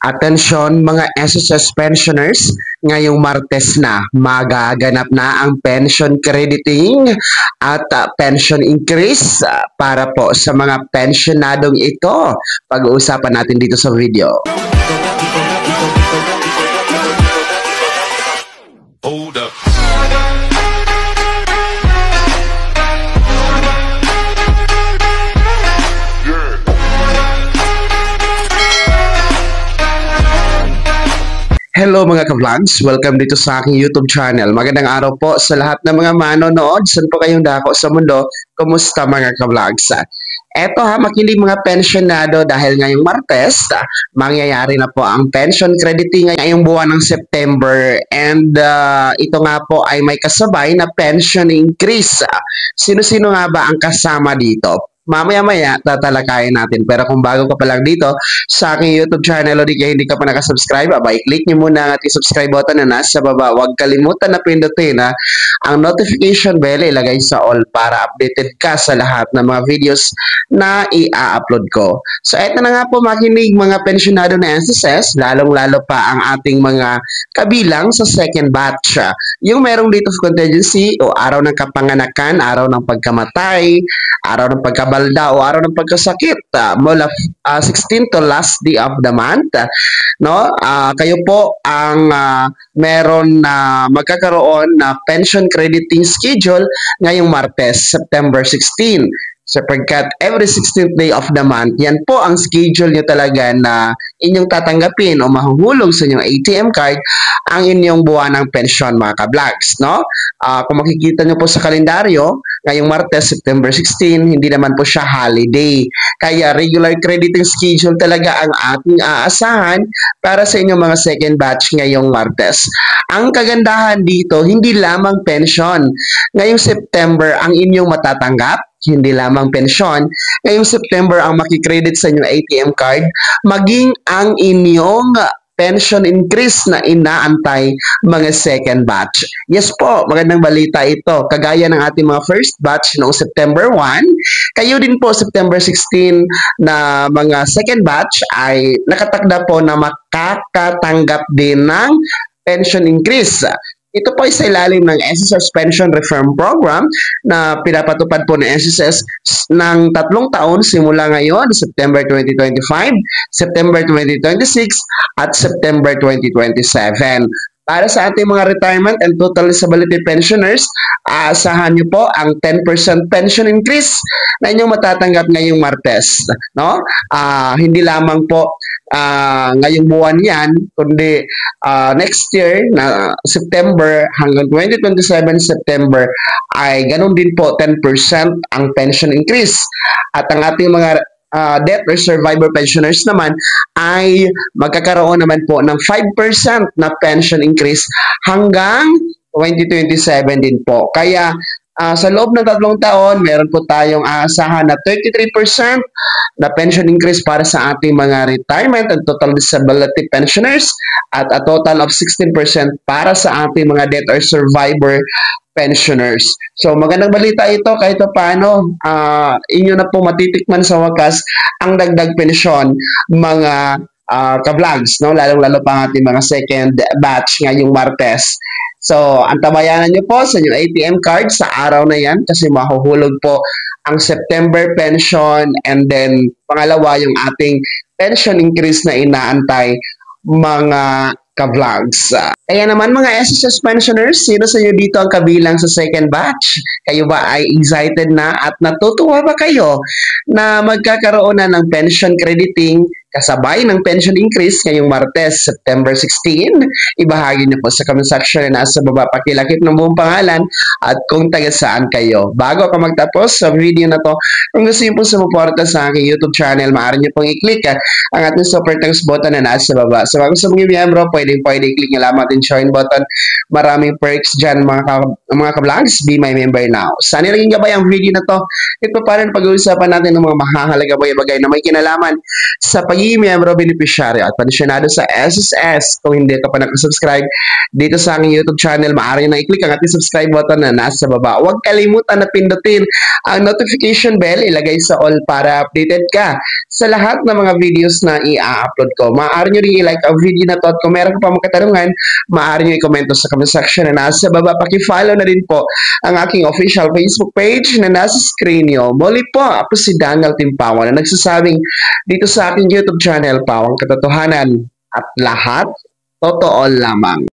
Atensyon mga SSS pensioners, ngayong Martes na magaganap na ang pension crediting at pension increase para po sa mga pensionadong ito. Pag-uusapan natin dito sa video. Hold up. Hello mga ka-vlogs! Welcome dito sa aking YouTube channel. Magandang araw po sa lahat ng mga manonood. Saan po kayong dako sa mundo? Kumusta mga ka-vlogs? Eto makinig mga pensionado dahil ngayong Martes, mangyayari na po ang pension crediting ngayong buwan ng September and ito nga po ay may kasabay na pension increase. Sino-sino nga ba ang kasama dito? Mamaya-maya tatalakayin natin. Pero kung bago ka pa lang dito sa aking YouTube channel o hindi ka pa nakasubscribe, click nyo muna ang ating subscribe button na nasa baba. Huwag kalimutan na pindutin ang notification bell, ilagay sa all para updated ka sa lahat ng mga videos na i-upload ko. So eto na nga po makinig mga pensionado na SSS, lalong-lalo pa ang ating mga kabilang sa second batch. Yung merong date of contingency o araw ng kapanganakan, araw ng pagkamatay, araw ng pagkabalda o araw ng pagkasakit mula 16 to last day of the month, no? Kayo po ang meron na magkakaroon na pension crediting schedule ngayong Martes, September 16. Sapagkat every 16th day of the month, yan po ang schedule nyo talaga na inyong tatanggapin o mahuhulog sa inyong ATM card ang inyong buwan ng pensyon mga ka-vlogs, no? Kung makikita nyo po sa kalendaryo, ngayong Martes, September 16, hindi naman po siya holiday. Kaya regular crediting schedule talaga ang ating aasahan para sa inyong mga second batch ngayong Martes. Ang kagandahan dito, hindi lamang pension. Ngayong September ang inyong matatanggap, hindi lamang pensyon. Ngayong September ang makikredit sa inyong ATM card, maging ang inyong pension increase na inaantay mga second batch. Yes po, magandang balita ito. Kagaya ng ating mga first batch noong September 1, kayo din po September 16 na mga second batch ay nakatakda po na makakatanggap din ng pension increase. Ito po ay sa ilalim ng SSS Pension Reform Program na pinapatupad po ng SSS ng 3 taon simula ngayon, September 2025, September 2026, at September 2027. Para sa ating mga retirement and total disability pensioners, aasahan nyo po ang 10% pension increase na inyong matatanggap ngayong Martes. No? Hindi lamang po ngayong buwan yan, kundi next year na September hanggang 2027 September ay ganun din po 10% ang pension increase. At ang ating mga death or survivor pensioners naman ay magkakaroon naman po ng 5% na pension increase hanggang 2027 din po. Kaya sa loob ng 3 taon, meron po tayong aasahan na 33% na pension increase para sa ating mga retirement and total disability pensioners at a total of 16% para sa ating mga death or survivor pensioners. So magandang balita ito kahit paano inyo na po matitikman sa wakas ang dagdag pensyon mga ka-vlogs, no? Lalong-lalo pa ang ating mga second batch ngayong Martes. So antabayanan nyo po sa inyong ATM card sa araw na yan kasi mahuhulog po ang September pension and then pangalawa yung ating pension increase na inaantay mga ka-vlogs. Kaya naman mga SSS pensioners, sino sa inyo dito ang kabilang sa second batch? Kayo ba ay excited na at natutuwa ba kayo na magkakaroon na ng pension crediting kasabay ng pension increase ngayong Martes, September 16? Ibahagi niyo po sa comment section na nasa baba. Pakilakip ng buong pangalan at kung taga saan kayo. Bago ako magtapos sa video na to, kung gusto niyo po sumuporta sa aking YouTube channel, maaari niyo pong i-click ang ating super thanks button na nasa baba. So kung gusto mong i-miyembro, pwede i-click niyo lamang din join button. Maraming perks dyan mga ka-vlogs. Be my member now. Sana naging gabay ang video na to. Ito pa rin pag-uusapan natin ng mga mahahalaga bagay na may kinalaman sa pag employee, miyembro, beneficiaryo at pensyonado sa SSS. Kung hindi ka pa nakasubscribe dito sa aking YouTube channel, maaari na i-click ang ating subscribe button na nasa baba. Huwag kalimutan na pindutin ang notification bell, ilagay sa all para updated ka sa lahat ng mga videos na i-upload ko. Maaari nyo rin i-like ang video na to at kung meron ka pa mga katanungan, maaari nyo i-komento sa comment section na nasa baba. Paki-follow na rin po ang aking official Facebook page na nasa screen nyo. Muli po, ako si Daniel Timpawan na nagsasabing dito sa aking YouTube channel, Pawang Katotohanan at lahat totoo lamang.